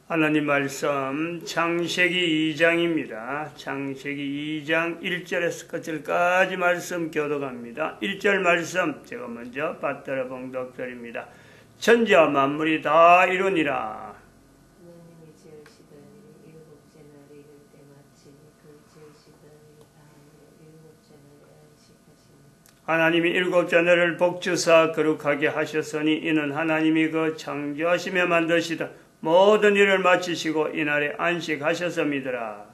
하나님 말씀 창세기 2장입니다. 창세기 2장 1절에서 끝절까지 말씀 교독합니다. 1절 말씀 제가 먼저 받들어 봉독드립니다. 천지와 만물이 다 이루니라. 하나님이 지으시더니 일곱째 날이 이를 때 마치니 그 지으시더니 다음으로 일곱째 날에 안식하시니 하나님이 일곱째 날을 복주사 거룩하게 하셨으니 이는 하나님이 그 창조하시며 만드시던 모든 일을 마치시고 이날에 안식하셨음이더라.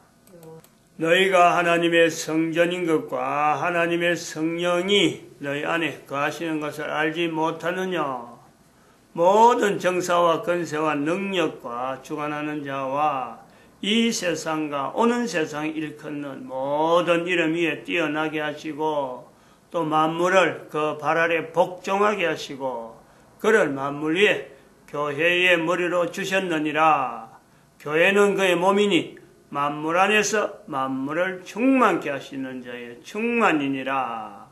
너희가 하나님의 성전인 것과 하나님의 성령이 너희 안에 거하시는 것을 알지 못하느냐. 모든 정사와 권세와 능력과 주관하는 자와 이 세상과 오는 세상을 일컫는 모든 이름 위에 뛰어나게 하시고 또 만물을 그 발 아래 복종하게 하시고 그를 만물 위에 교회의 머리로 주셨느니라. 교회는 그의 몸이니 만물 안에서 만물을 충만케 하시는 자의 충만이니라.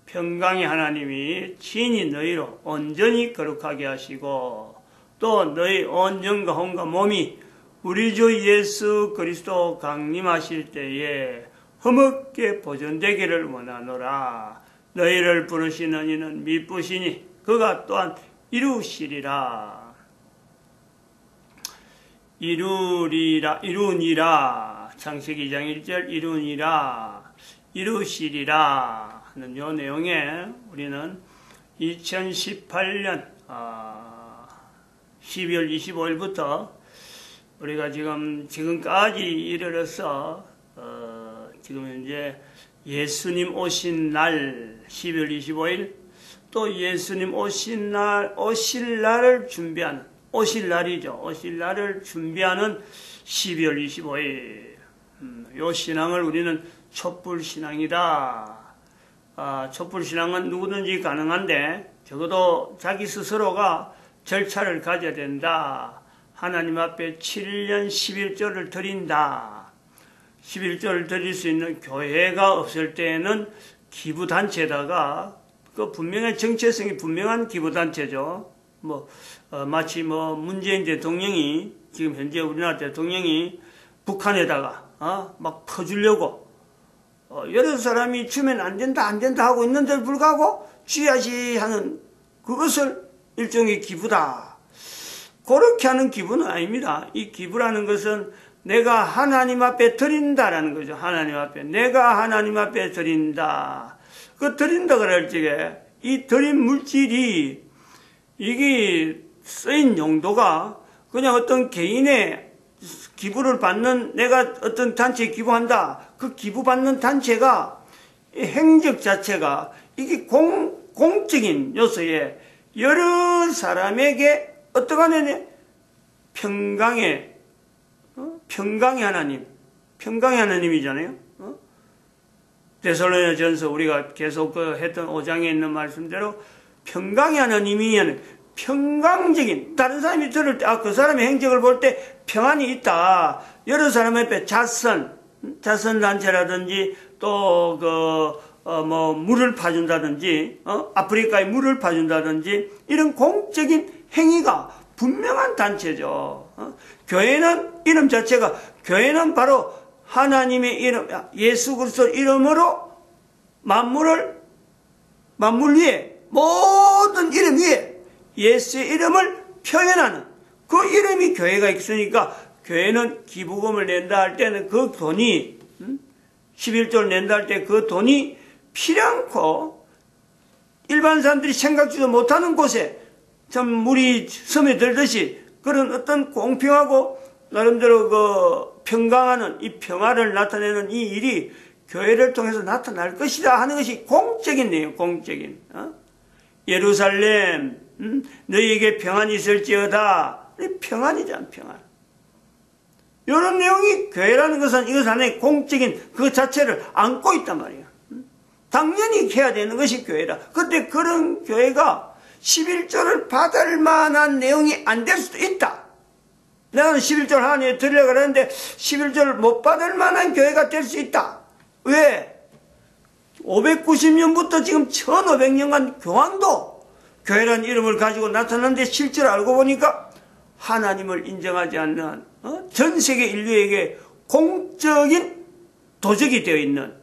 평강의 하나님이 친히 너희로 온전히 거룩하게 하시고 또 너희 온 영과 혼과 몸이 우리 주 예수 그리스도 강림하실 때에 흠없게 보존되기를 원하노라. 너희를 부르시는 이는 미쁘시니 그가 또한 이루시리라. 이루니라. 창세기 2장 1절 이루니라. 이루시리라 하는 요 내용에 우리는 2018년 12월 25일부터 우리가 지금까지 이르러서 지금 이제 예수님 오신 날 12월 25일 또 예수님 오실 날을 준비하는, 오실 날을 준비하는 12월 25일. 요 신앙을 우리는 촛불신앙이다. 촛불신앙은 누구든지 가능한데, 적어도 자기 스스로가 절차를 가져야 된다. 하나님 앞에 7년 11조를 드린다. 11조를 드릴 수 있는 교회가 없을 때에는 기부단체에다가 그 분명한 정체성이 분명한 기부단체죠. 마치 문재인 대통령이 지금 현재 우리나라 대통령이 북한에다가 막 퍼주려고 여러 사람이 주면 안 된다 하고 있는데도 불구하고 쥐야지 하는 그것을 일종의 기부다. 그렇게 하는 기부는 아닙니다. 이 기부라는 것은 내가 하나님 앞에 드린다라는 거죠. 하나님 앞에 내가 하나님 앞에 드린다. 그 드린다 그럴 적에 이 드린 물질이 이게 쓰인 용도가 그냥 어떤 개인의 기부를 받는 내가 어떤 단체에 기부한다. 그 기부받는 단체가 행적 자체가 이게 공적인 요소에 여러 사람에게 어떠하냐 평강의 하나님이잖아요. 데살로니가전서 우리가 계속 했던 5장에 있는 말씀대로 평강의 하나님이면 평강적인 다른 사람이 들을 때 그 사람의 행적을 볼 때 평안이 있다. 여러 사람 앞에 자선단체라든지 또 물을 파준다든지 아프리카에 물을 파준다든지 이런 공적인 행위가 분명한 단체죠. 교회는 이름 자체가 교회는 바로 하나님의 이름, 예수 그리스도 이름으로 만물 위에 모든 이름 위에 예수의 이름을 표현하는 그 이름이 교회가 있으니까 교회는 기부금을 낸다 할 때는 그 돈이 11조를 낸다 할 때 그 돈이 필요않고 일반 사람들이 생각지도 못하는 곳에 참 물이 스며들듯이 그런 어떤 공평하고 나름대로 평강하는 이 평화를 나타내는 이 일이 교회를 통해서 나타날 것이다 하는 것이 공적인 내용, 공적인. 예루살렘, 너희에게 평안이 있을지어다. 평안이잖아, 평안. 이런 내용이 교회라는 것은 이것 안에 공적인 그 자체를 안고 있단 말이야. 당연히 해야 되는 것이 교회다. 그런데 그런 교회가 11조를 받을 만한 내용이 안 될 수도 있다. 나는 11조를 하나님께 드리려고 하는데 11조를 못 받을 만한 교회가 될 수 있다. 왜? 590년부터 지금 1500년간 교황도 교회라는 이름을 가지고 나타났는데 실제로 알고 보니까 하나님을 인정하지 않는 전 세계 인류에게 공적인 도적이 되어 있는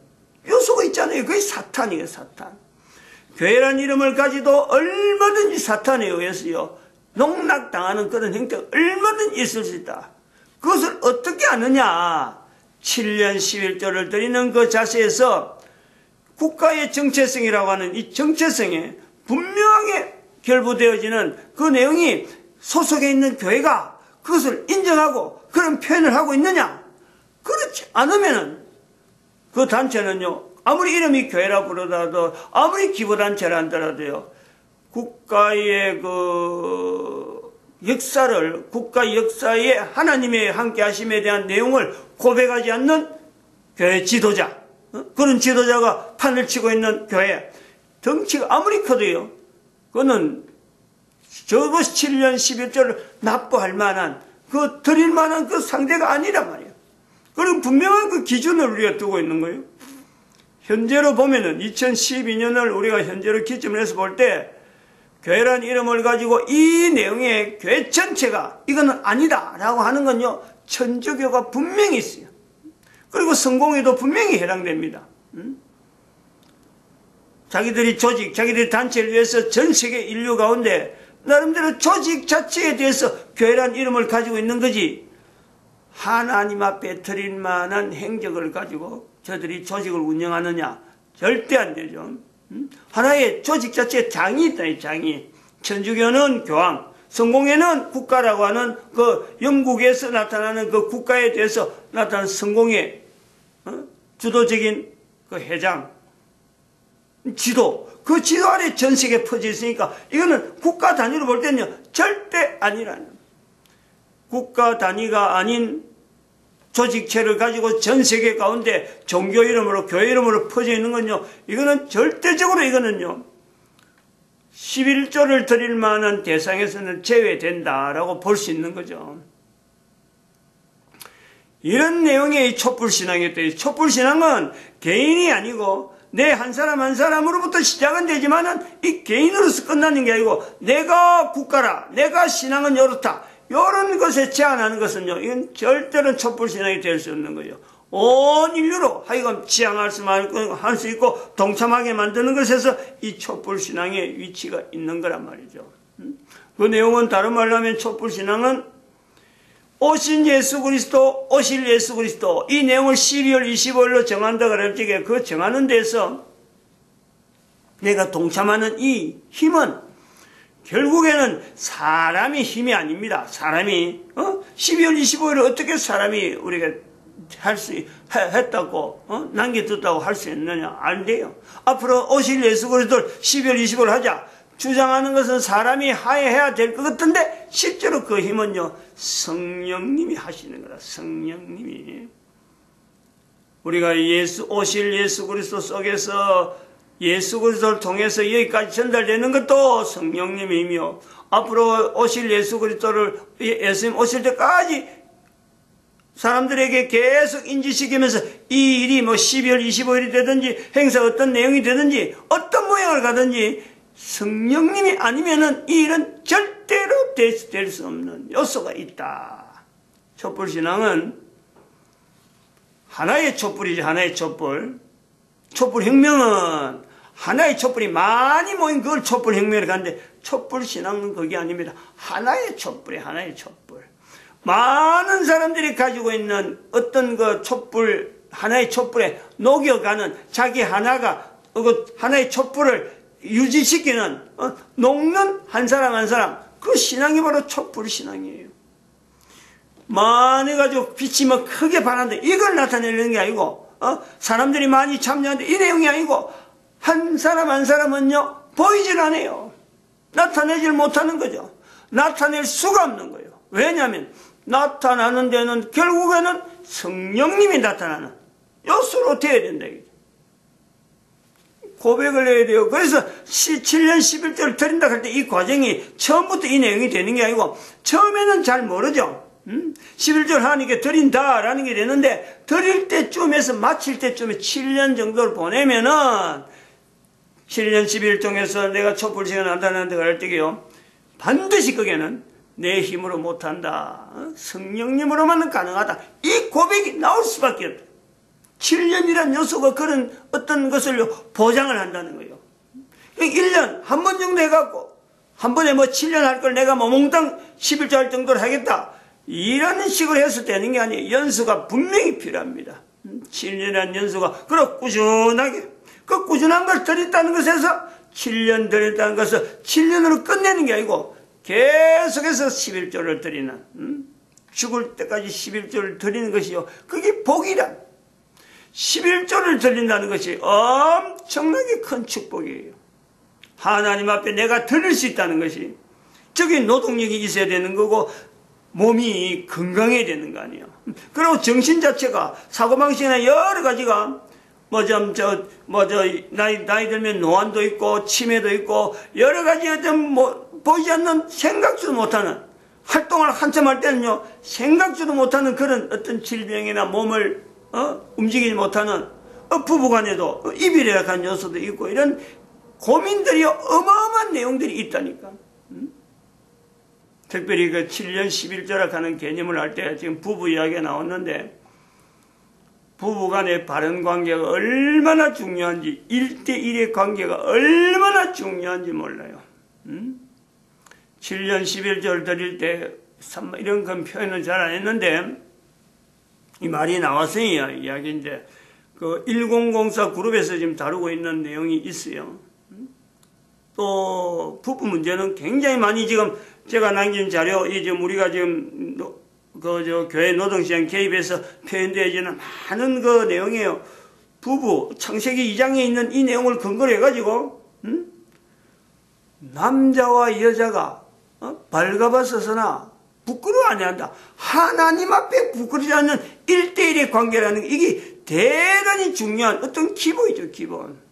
요소가 있잖아요. 그게 사탄이에요. 사탄. 교회란 이름을 가지도 얼마든지 사탄에 의해서요 농락당하는 그런 형태가 얼마든지 있을 수 있다. 그것을 어떻게 아느냐. 7년 11조를 드리는 그 자세에서 국가의 정체성이라고 하는 이 정체성에 분명하게 결부되어지는 그 내용이 소속에 있는 교회가 그것을 인정하고 그런 표현을 하고 있느냐. 그렇지 않으면은 그 단체는요 아무리 이름이 교회라 부르더라도 아무리 기부단체라 하더라도요 국가의 그 역사를 국가 역사에 하나님의 함께 하심에 대한 내용을 고백하지 않는 교회 지도자 그런 지도자가 판을 치고 있는 교회 덩치가 아무리 커도요 그거는 저것이 7년 11조를 납부할 만한 그 드릴 만한 그 상대가 아니란 말이에요. 그리고 분명한 그 기준을 우리가 두고 있는 거예요. 현재로 보면은 2012년을 우리가 현재로 기점을 해서 볼 때 교회란 이름을 가지고 이 내용의 교회 전체가 이거는 아니다라고 하는 건요 천주교가 분명히 있어요. 그리고 성공회도 분명히 해당됩니다. 자기들이 조직, 자기들이 단체를 위해서 전 세계 인류 가운데 나름대로 조직 자체에 대해서 교회란 이름을 가지고 있는 거지 하나님 앞에 드릴 만한 행적을 가지고 저들이 조직을 운영하느냐? 절대 안 되죠. 하나의 조직 자체에 장이 있다, 장이. 천주교는 교황, 성공회는 국가라고 하는 그 영국에서 나타나는 그 국가에 대해서 나타나는 성공회, 주도적인 그 회장, 지도, 그 지도 아래 전 세계에 퍼져 있으니까 이거는 국가 단위로 볼 때는요, 절대 아니라는. 국가 단위가 아닌 조직체를 가지고 전 세계 가운데 종교 이름으로 교회 이름으로 퍼져 있는 건요. 이거는 절대적으로 이거는요. 11조를 드릴 만한 대상에서는 제외된다라고 볼 수 있는 거죠. 이런 내용의 촛불신앙이 또 촛불신앙은 개인이 아니고 내 한 사람 한 사람으로부터 시작은 되지만은 이 개인으로서 끝나는 게 아니고 내가 국가라, 내가 신앙은 이렇다. 이런 것에 제한하는 것은요, 이건 절대로 촛불신앙이 될 수 없는 거예요. 온 인류로 하여금 지향할 수 있고 동참하게 만드는 것에서 이 촛불신앙의 위치가 있는 거란 말이죠. 그 내용은 다른 말로 하면 촛불신앙은 오신 예수 그리스도, 오실 예수 그리스도 이 내용을 12월 25일로 정한다 그럴 적에 그 정하는 데서 내가 동참하는 이 힘은 결국에는 사람이 힘이 아닙니다. 사람이 12월 25일을 어떻게 사람이 우리가 했다고 남겨뒀다고 할 수 있느냐? 안 돼요. 앞으로 오실 예수 그리스도를 12월 25일 하자 주장하는 것은 사람이 해야 될 것 같은데 실제로 그 힘은요 성령님이 하시는 거다. 성령님이. 우리가 오실 예수 그리스도 속에서 예수 그리스도를 통해서 여기까지 전달되는 것도 성령님의 힘이요. 앞으로 오실 예수 그리스도를 예수님 오실 때까지 사람들에게 계속 인지시키면서 이 일이 12월 25일이 되든지 행사 어떤 내용이 되든지 어떤 모양을 가든지 성령님이 아니면은 이 일은 절대로 될 수 없는 요소가 있다. 촛불신앙은 하나의 촛불이지, 하나의 촛불. 촛불혁명은 하나의 촛불이 많이 모인 그걸 촛불혁명을 가는데 촛불신앙은 그게 아닙니다. 하나의 촛불이 하나의 촛불. 많은 사람들이 가지고 있는 어떤 그 촛불, 하나의 촛불에 녹여가는 자기 하나가 하나의 촛불을 유지시키는 녹는 한 사람 한 사람 그 신앙이 바로 촛불신앙이에요. 많이 가지고 빛이 크게 반하는데 이걸 나타내는 게 아니고 사람들이 많이 참여하는데 이 내용이 아니고 한 사람 한 사람은요 보이질 않아요. 나타내질 못하는 거죠. 나타낼 수가 없는 거예요. 왜냐하면 나타나는 데는 결국에는 성령님이 나타나는 요소로 되어야 된다. 고백을 해야 돼요. 그래서 7년 11조를 드린다 할 때 이 과정이 처음부터 이 내용이 되는 게 아니고 처음에는 잘 모르죠. 11조를 하나님께 드린다라는 게 되는데 드릴 때쯤에서 마칠 때쯤에 7년 정도를 보내면은 7년 11종에서 내가 촛불 시간 한다는 데가 할 때게요. 반드시 거기에는 내 힘으로 못한다. 성령님으로만 가능하다. 이 고백이 나올 수밖에 없다. 7년이란 요소가 그런 어떤 것을 보장을 한다는 거예요. 1년 한 번 정도 해갖고 한 번에 뭐 7년 할 걸 내가 뭐 몽땅 11조 할 정도로 하겠다. 이런 식으로 해서 되는 게 아니에요. 연수가 분명히 필요합니다. 7년이라는 연수가 그렇고 꾸준하게 그 꾸준한 걸 드렸다는 것에서 7년 드렸다는 것을 7년으로 끝내는 게 아니고 계속해서 11조를 드리는 죽을 때까지 11조를 드리는 것이요. 그게 복이라. 11조를 드린다는 것이 엄청나게 큰 축복이에요. 하나님 앞에 내가 드릴 수 있다는 것이 저기 노동력이 있어야 되는 거고 몸이 건강해야 되는 거 아니에요. 그리고 정신 자체가 사고방식이나 여러 가지가 나이 들면 노안도 있고 치매도 있고 여러 가지 어떤 보이지 않는 생각지도 못하는 활동을 한참 할 때는요 생각지도 못하는 그런 어떤 질병이나 몸을 움직이지 못하는 부부간에도 이별이라는 요소도 있고 이런 고민들이 어마어마한 내용들이 있다니까. 특별히 그 7년 11조라 하는 개념을 할 때 지금 부부 이야기가 나왔는데 부부간의 바른 관계가 얼마나 중요한지 1대1의 관계가 얼마나 중요한지 몰라요. 7년 11조를 드릴 때 이런 건 표현을 잘 안 했는데 이 말이 나왔어요. 이야기인데 그 1004 그룹에서 지금 다루고 있는 내용이 있어요. 또 부부 문제는 굉장히 많이 지금 제가 남긴 자료 지금 우리가 지금 교회 노동시장 개입해서 표현되어지는 많은 그 내용이에요. 부부 창세기 2장에 있는 이 내용을 근거로 해가지고 남자와 여자가 발가벗어서나 부끄러워 안 한다. 하나님 앞에 부끄러지 않는 1대1의 관계라는 게 이게 대단히 중요한 어떤 기본이죠. 기본.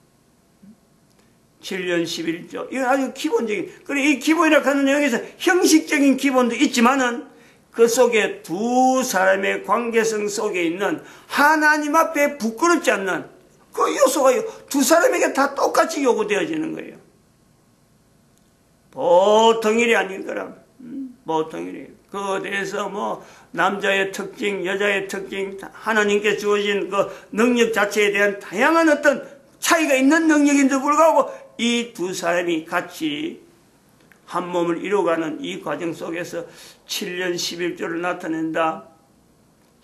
7년 11조. 이건 아주 기본적인. 그래 이 기본이라고 하는 내용에서 형식적인 기본도 있지만은 그 속에 두 사람의 관계성 속에 있는 하나님 앞에 부끄럽지 않는 그 요소가 두 사람에게 다 똑같이 요구되어지는 거예요. 보통 일이 아닌 거라. 보통 일이. 그거에 대해서 남자의 특징, 여자의 특징, 하나님께 주어진 그 능력 자체에 대한 다양한 어떤 차이가 있는 능력인데도 불구하고 이 두 사람이 같이 한 몸을 이루어가는 이 과정 속에서 7년 11조를 나타낸다.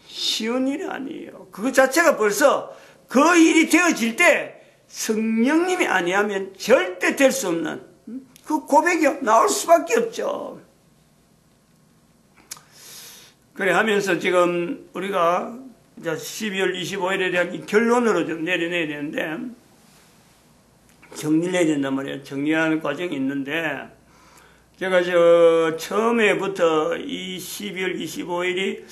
쉬운 일이 아니에요. 그것 자체가 벌써 그 일이 되어질 때 성령님이 아니하면 절대 될 수 없는 그 고백이 나올 수밖에 없죠. 그래 하면서 지금 우리가 이제 12월 25일에 대한 이 결론으로 좀 내려내야 되는데 정리를 해야 된단 말이에요. 정리하는 과정이 있는데 제가 처음에부터 이 12월 25일이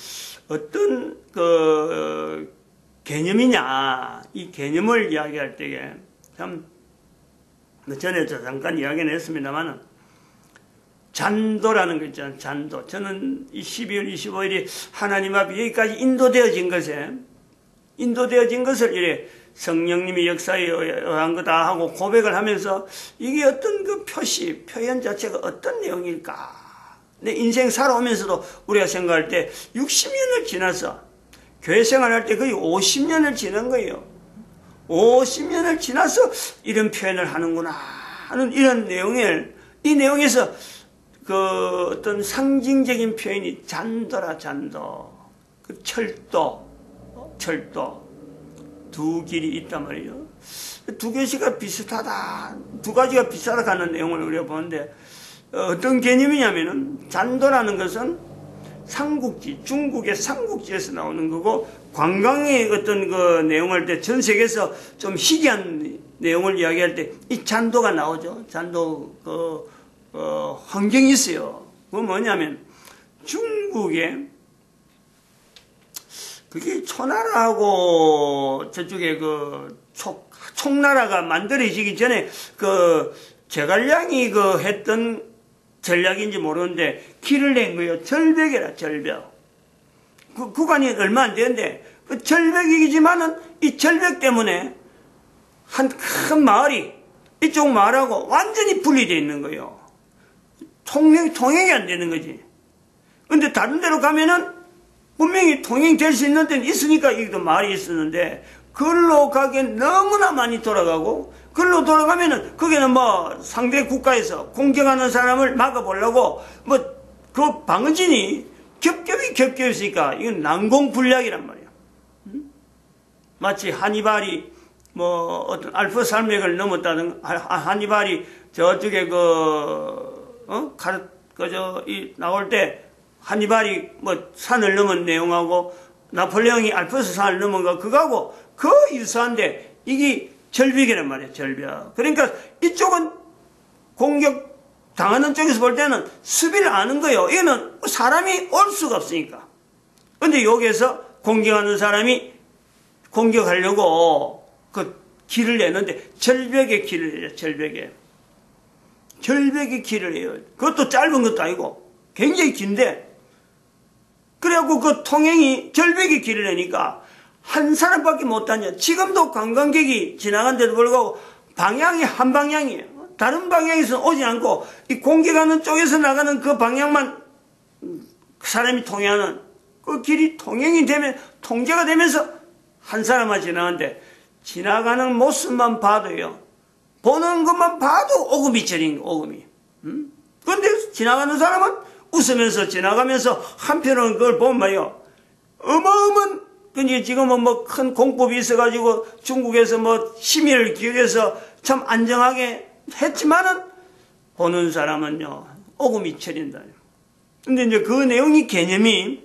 어떤 그 개념이냐 이 개념을 이야기할 때에 참 전에 잠깐 이야기는 했습니다만 잔도라는 거 있잖아요. 잔도. 저는 이 12월 25일이 하나님 앞에 여기까지 인도되어진 것을 이래 성령님이 역사에 의한 거다 하고 고백을 하면서 이게 어떤 그 표현 자체가 어떤 내용일까? 내 인생 살아오면서도 우리가 생각할 때 60년을 지나서 교회 생활할 때 거의 50년을 지난 거예요. 50년을 지나서 이런 표현을 하는구나 하는 이런 내용을 이 내용에서 그 어떤 상징적인 표현이 잔도라 잔도 그 철도 두 길이 있단 말이에요. 두 개시가 비슷하다. 두 가지가 비슷하다 하는 내용을 우리가 보는데 어떤 개념이냐면은 잔도라는 것은 삼국지, 중국의 삼국지에서 나오는 거고 관광의 어떤 그 내용을 할 때 전 세계에서 좀 희귀한 내용을 이야기할 때 이 잔도가 나오죠. 잔도 환경이 있어요. 그건 뭐냐면 중국에 그게 초나라하고 저쪽에 그 총나라가 만들어지기 전에 그 제갈량이 그 했던 전략인지 모르는데 길을 낸 거예요. 절벽이라 절벽. 그 구간이 얼마 안 되는데 그 절벽이지만은 이 절벽 때문에 한 큰 마을이 이쪽 마을하고 완전히 분리되어 있는 거예요. 통행이 안 되는 거지. 근데 다른 데로 가면은 분명히 통행될 수 있는 데는 있으니까 여기도 마을이 있었는데, 글로 가기엔 너무나 많이 돌아가고, 글로 돌아가면은 거기는 뭐 상대 국가에서 공격하는 사람을 막아보려고 뭐 그 방어진이 겹겹이 있으니까 이건 난공불락이란 말이야. 마치 하니발이 뭐 어떤 알프 산맥을 넘었다든, 하니발이 저쪽에 나올 때 하니발이 뭐 산을 넘은 내용하고 나폴레옹이 알프스 산을 넘은 거 그거하고 거의 유사한데, 이게 절벽이란 말이에요. 절벽. 그러니까 이쪽은 공격 당하는 쪽에서 볼 때는 수비를 아는 거예요. 얘는 사람이 올 수가 없으니까. 근데 여기에서 공격하는 사람이 공격하려고 그 길을 내는데, 절벽의 길을 내요. 절벽의 길을 내요. 그것도 짧은 것도 아니고 굉장히 긴데, 그래갖고 그 통행이 절벽의 길을 내니까 한 사람밖에 못 다녀. 지금도 관광객이 지나간데도 불구하고 방향이 한 방향이에요. 다른 방향에서 오지 않고 이 공격하는 쪽에서 나가는 그 방향만 사람이 통행하는 그 길이 통행이 되면, 통제가 되면서 한 사람만 지나가는데, 지나가는 모습만 봐도요, 보는 것만 봐도 오금이 저린 거, 오금이. 그런데 지나가는 사람은 웃으면서 지나가면서 한편으로는 그걸 보면 말이요, 어마어마한, 근데 지금은 뭐 큰 공법이 있어가지고 중국에서 뭐 심의를 기울여서 참 안정하게 했지만은, 보는 사람은요, 오금이 쳐린다. 근데 이제 그 내용이, 개념이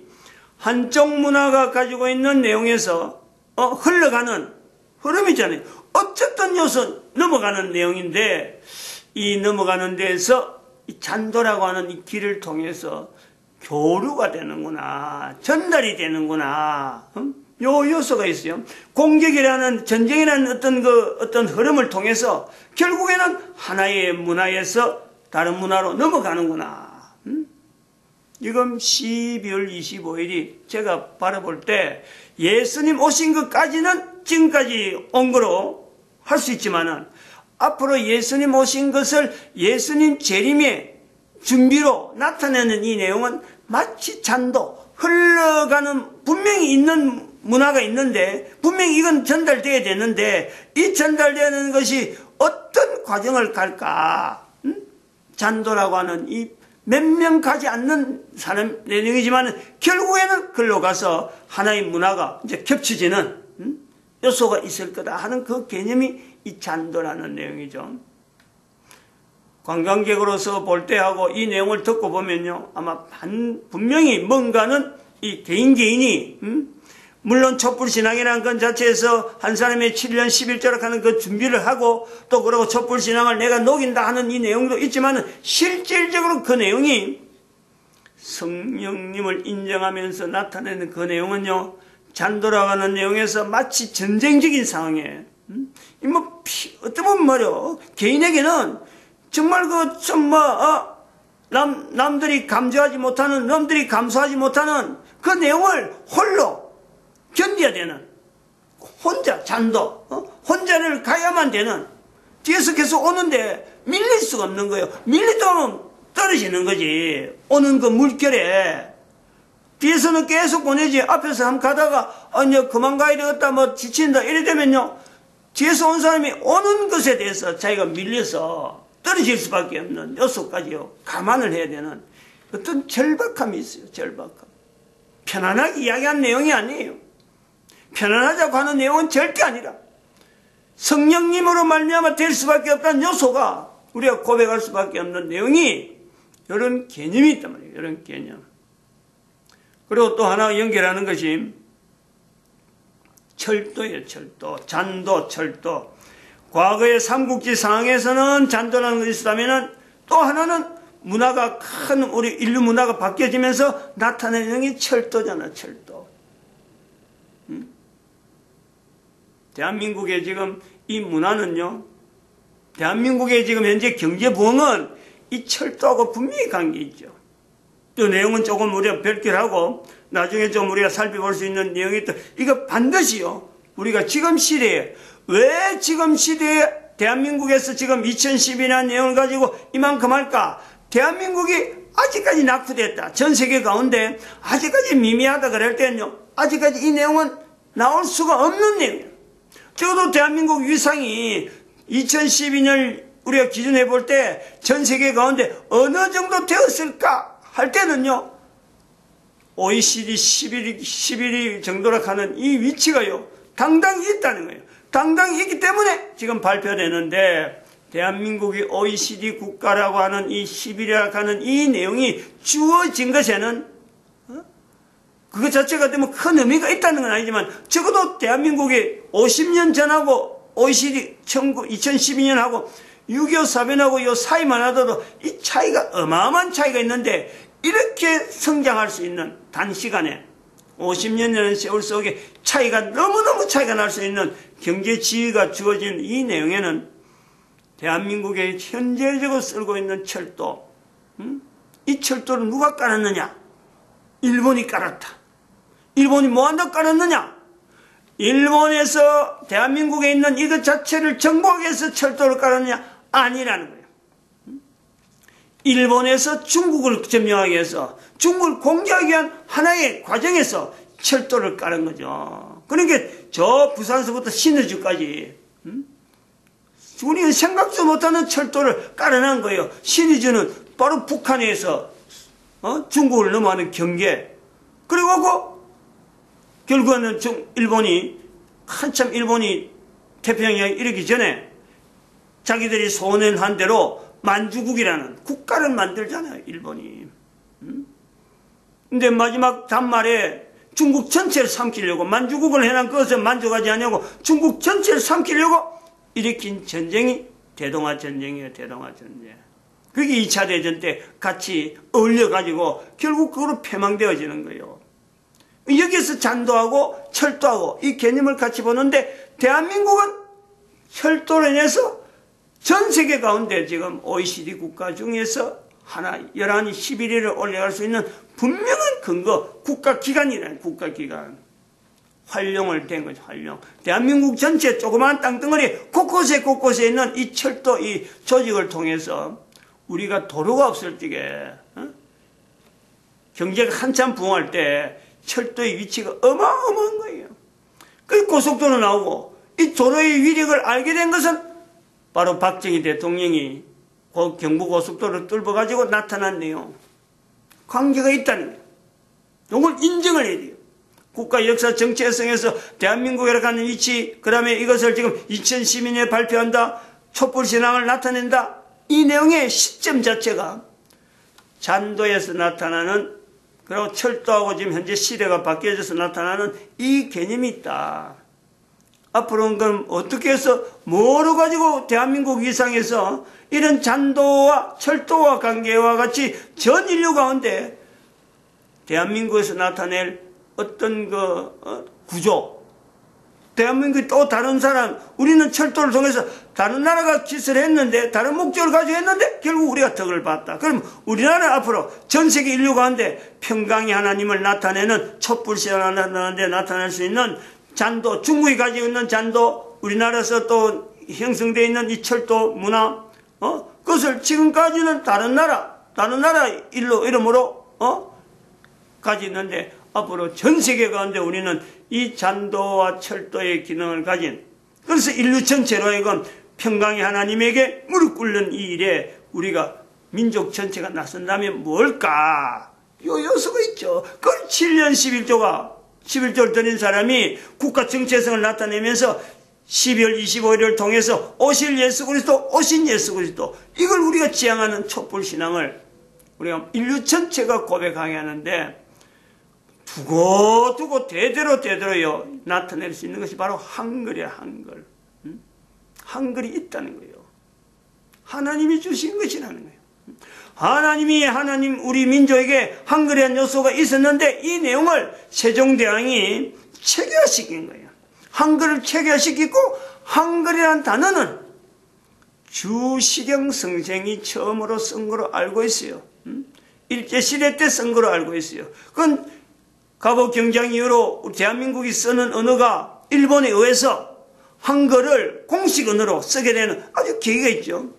한쪽 문화가 가지고 있는 내용에서 흘러가는 흐름이잖아요. 어쨌든 요소 넘어가는 내용인데, 이 넘어가는 데에서 이 잔도라고 하는 이 길을 통해서 교류가 되는구나, 전달이 되는구나, 요 요소가 있어요. 공격이라는, 전쟁이라는 어떤 흐름을 통해서 결국에는 하나의 문화에서 다른 문화로 넘어가는구나. 지금 12월 25일이 제가 바라볼 때 예수님 오신 것까지는 지금까지 온 거로 할 수 있지만은, 앞으로 예수님 오신 것을 예수님 재림의 준비로 나타내는 이 내용은 마치 잔도, 흘러가는, 분명히 있는 문화가 있는데, 분명히 이건 전달돼야 되는데, 이 전달되는 것이 어떤 과정을 갈까? 잔도라고 하는 이 몇 명 가지 않는 사람 내용이지만, 결국에는 글로 가서 하나의 문화가 이제 겹쳐지는 요소가 있을 거다 하는 그 개념이 이 잔도라는 내용이죠. 관광객으로서 볼 때하고 이 내용을 듣고 보면요, 아마 분명히 뭔가는 이 개인이, 물론 촛불신앙이라는 것 자체에서 한 사람의 7년 11조락 하는 그 준비를 하고, 또 그러고 촛불신앙을 내가 녹인다 하는 이 내용도 있지만, 실질적으로 그 내용이 성령님을 인정하면서 나타내는 그 내용은요, 잔도라고 하는 내용에서 마치 전쟁적인 상황에, 어떻게 보면 말이요, 개인에게는 정말 남들이 감지하지 못하는, 남들이 감수하지 못하는 그 내용을 홀로 견뎌야 되는, 혼자, 잔도, 혼자를 가야만 되는, 뒤에서 계속 오는데 밀릴 수가 없는 거예요. 밀리다 보면 떨어지는 거지. 오는 그 물결에. 뒤에서는 계속 보내지. 앞에서 한번 가다가, 이제 그만 가야 되겠다, 뭐 지친다, 이래 되면요, 뒤에서 온 사람이 오는 것에 대해서 자기가 밀려서 떨어질 수밖에 없는 요소까지요, 감안을 해야 되는 어떤 절박함이 있어요. 절박함. 편안하게 이야기한 내용이 아니에요. 편안하자고 하는 내용은 절대 아니라, 성령님으로 말미암아 될 수밖에 없다는 요소가 우리가 고백할 수밖에 없는 내용이, 이런 개념이 있단 말이에요. 이런 개념. 그리고 또 하나 연결하는 것이 철도예요. 철도. 잔도, 철도. 과거의 삼국지 상황에서는 잔도라는 것이 있었다면, 또 하나는 문화가 우리 인류 문화가 바뀌어지면서 나타내는 내용이 철도잖아. 철도. 대한민국의 지금 이 문화는요, 대한민국의 지금 현재 경제 부흥은 이 철도하고 분명히 관계 있죠. 또 내용은 조금 우리가 별개하고 나중에 좀 우리가 살펴볼 수 있는 내용이 있다. 이거 반드시요, 우리가 지금 시대에, 왜 지금 시대에 대한민국에서 지금 2012년 내용을 가지고 이만큼 할까? 대한민국이 아직까지 낙후됐다. 전 세계 가운데 아직까지 미미하다 그럴 때는요, 아직까지 이 내용은 나올 수가 없는 내용이에요. 적어도 대한민국 위상이 2012년 우리가 기준해 볼 때 전 세계 가운데 어느 정도 되었을까 할 때는요, OECD 11위 정도라 하는 이 위치가요, 당당히 있다는 거예요. 당당히 있기 때문에 지금 발표되는데, 대한민국이 OECD 국가라고 하는 이 11위라고 하는 이 내용이 주어진 것에는 그것 자체가 되면 큰 의미가 있다는 건 아니지만, 적어도 대한민국이 50년 전하고 OECD 2012년하고 6.25 사변하고 요 사이만 하더라도 이 차이가 어마어마한 차이가 있는데, 이렇게 성장할 수 있는 단시간에 50년이라는 세월 속에 차이가 너무너무 차이가 날 수 있는 경제 지위가 주어진 이 내용에는 대한민국에 현재적으로 쓰고 있는 철도, 이 철도를 누가 깔았느냐? 일본이 깔았다. 일본이 뭐한다고 깔았느냐? 일본에서 대한민국에 있는 이것 자체를 정복하기 위해서 철도를 깔았느냐? 아니라는 거예요. 일본에서 중국을 점령하기 위해서, 중국을 공격하기 위한 하나의 과정에서 철도를 깔은 거죠. 그러니까 저 부산서부터 신의주까지 우리는 생각도 못하는 철도를 깔아놓은 거예요. 신의주는 바로 북한에서 중국을 넘어가는 경계. 그리고 결국에는 일본이 한참 일본이 태평양에 이르기 전에 자기들이 소원한 대로 만주국이라는 국가를 만들잖아요, 일본이. 근데 마지막 단말에 중국 전체를 삼키려고, 만주국을 해놓은 그것을 만족하지 않냐고 중국 전체를 삼키려고 일으킨 전쟁이 대동아 전쟁이에요, 대동아 전쟁. 그게 2차 대전 때 같이 어울려가지고 결국 그거로 패망되어지는 거예요. 여기서 잔도하고 철도하고 이 개념을 같이 보는데, 대한민국은 철도로 인해서 전 세계 가운데 지금 OECD 국가 중에서 하나, 11위, 11위를 올라갈 수 있는 분명한 근거, 국가기관이라는 국가기관. 활용을 된 거죠, 활용. 대한민국 전체 조그마한 땅덩어리 곳곳에 있는 이 철도, 이 조직을 통해서 우리가 도로가 없을 적에, 경제가 한참 부흥할 때 철도의 위치가 어마어마한 거예요. 그 고속도로 나오고, 이 도로의 위력을 알게 된 것은 바로 박정희 대통령이 경부고속도로를 뚫어가지고 나타난 내용. 관계가 있다는 거예요. 이걸 인정을 해야 돼요. 국가 역사 정체성에서 대한민국이라고 하는 위치, 그 다음에 이것을 지금 2012년에 발표한다, 촛불신앙을 나타낸다. 이 내용의 시점 자체가 잔도에서 나타나는, 그리고 철도하고 지금 현재 시대가 바뀌어져서 나타나는 이 개념이 있다. 앞으로는 그럼 어떻게 해서 뭐로 가지고 대한민국 위상에서 이런 잔도와 철도와 관계와 같이 전 인류 가운데 대한민국에서 나타낼 어떤 구조, 대한민국이 또 다른 사람, 우리는 철도를 통해서 다른 나라가 짓을 했는데, 다른 목적을 가지고 했는데 결국 우리가 덕을 봤다. 그럼 우리나라 앞으로 전 세계 인류 가운데 평강의 하나님을 나타내는, 촛불신앙을 나타내는데 나타낼 수 있는 잔도, 중국이 가지고 있는 잔도, 우리나라에서 또 형성되어 있는 이 철도 문화, 그것을 지금까지는 다른 나라 이름으로 가지고 있는데, 앞으로 전 세계 가운데 우리는 이 잔도와 철도의 기능을 가진, 그래서 인류 전체로 하여금 평강의 하나님에게 무릎 꿇는 이 일에 우리가 민족 전체가 나선다면 뭘까? 요 요소가 있죠. 그걸 7년 11조를 드린 사람이 국가 정체성을 나타내면서 12월 25일을 통해서 오신 예수 그리스도, 이걸 우리가 지향하는 촛불신앙을 우리가 인류 전체가 고백하게 하는데, 두고 대대로요 나타낼 수 있는 것이 바로 한글이야, 한글. 한글이 있다는 거예요. 하나님이 주신 것이라는 거예요. 하나님 우리 민족에게 한글이라는 요소가 있었는데, 이 내용을 세종대왕이 체계화시킨 거예요. 한글을 체계화시키고, 한글이라는 단어는 주시경 선생이 처음으로 쓴 거로 알고 있어요. 일제시대 때 쓴 거로 알고 있어요. 그건 갑오 경장 이후로 대한민국이 쓰는 언어가 일본에 의해서 한글을 공식 언어로 쓰게 되는 아주 계기가 있죠.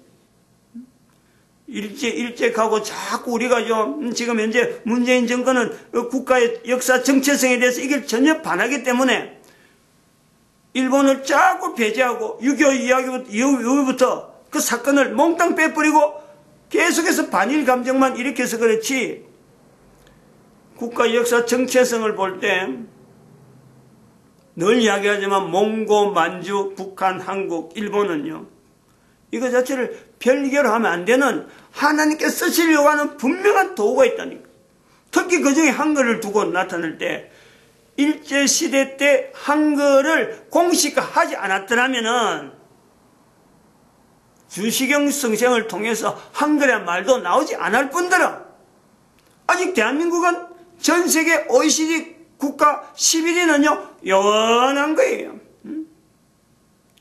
일제 가고 자꾸 우리가 좀 지금 현재 문재인 정권은 국가의 역사 정체성에 대해서 이걸 전혀 반하기 때문에 일본을 자꾸 배제하고 6.25 이후부터 그 사건을 몽땅 빼버리고 계속해서 반일 감정만 일으켜서 그렇지, 국가 역사 정체성을 볼 때 늘 이야기하지만 몽고, 만주, 북한, 한국, 일본은요, 이거 자체를 별개로 하면 안 되는 하나님께 쓰시려고 하는 분명한 도구가 있다니까. 특히 그 중에 한글을 두고 나타날 때, 일제시대 때 한글을 공식화하지 않았더라면은 주시경 선생을 통해서 한글의 말도 나오지 않을 뿐더러 아직 대한민국은 전 세계 OECD 국가 11위는요 영원한 거예요.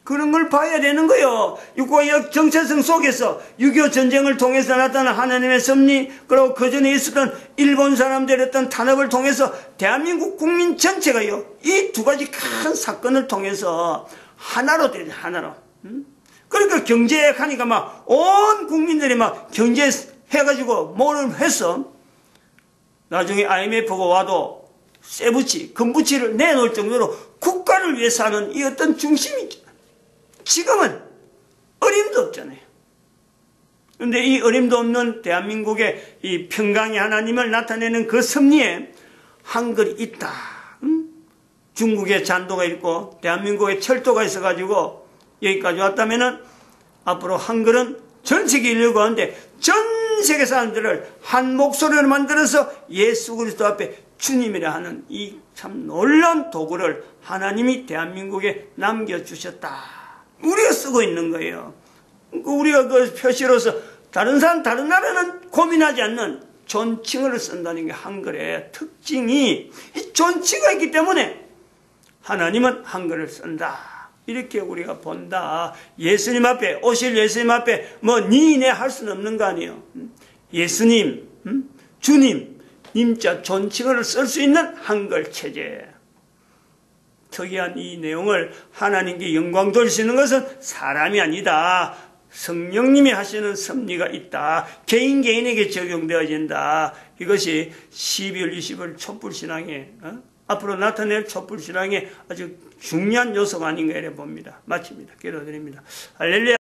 그런 걸 봐야 되는 거예요. 국가의 정체성 속에서 6.25 전쟁을 통해서 나타난 하나님의 섭리, 그리고 그 전에 있었던 일본 사람들의 어떤 탄압을 통해서 대한민국 국민 전체가요, 이 두 가지 큰 사건을 통해서 하나로 되죠, 하나로. 그러니까 경제하니까 막 온 국민들이 막 경제해가지고 뭐를 해서 나중에 IMF가 와도 쇠붙이, 금붙이를 내놓을 정도로 국가를 위해서 하는 이 어떤 중심이 지금은 어림도 없잖아요. 그런데 이 어림도 없는 대한민국의 이 평강의 하나님을 나타내는 그 섭리에 한글이 있다. 중국의 잔도가 있고 대한민국의 철도가 있어가지고 여기까지 왔다면은 앞으로 한글은 전 세계 인류가 하는데 전 세계 사람들을 한 목소리로 만들어서 예수 그리스도 앞에 주님이라 하는 이 참 놀라운 도구를 하나님이 대한민국에 남겨주셨다. 우리가 쓰고 있는 거예요. 우리가 그 표시로서 다른 나라는 고민하지 않는 존칭어를 쓴다는 게 한글의 특징이, 이 존칭어가 있기 때문에 하나님은 한글을 쓴다. 이렇게 우리가 본다. 예수님 앞에, 오실 예수님 앞에 뭐 니네 할 수는 없는 거 아니에요. 예수님, 주님, 님자 존칭어를 쓸 수 있는 한글 체제. 특이한 이 내용을 하나님께 영광 돌리시는 것은 사람이 아니다. 성령님이 하시는 섭리가 있다. 개인에게 적용되어진다. 이것이 12월 20일 촛불신앙에 앞으로 나타낼 촛불신앙의 아주 중요한 요소가 아닌가 이래 봅니다. 마칩니다. 기도드립니다. 할렐루야.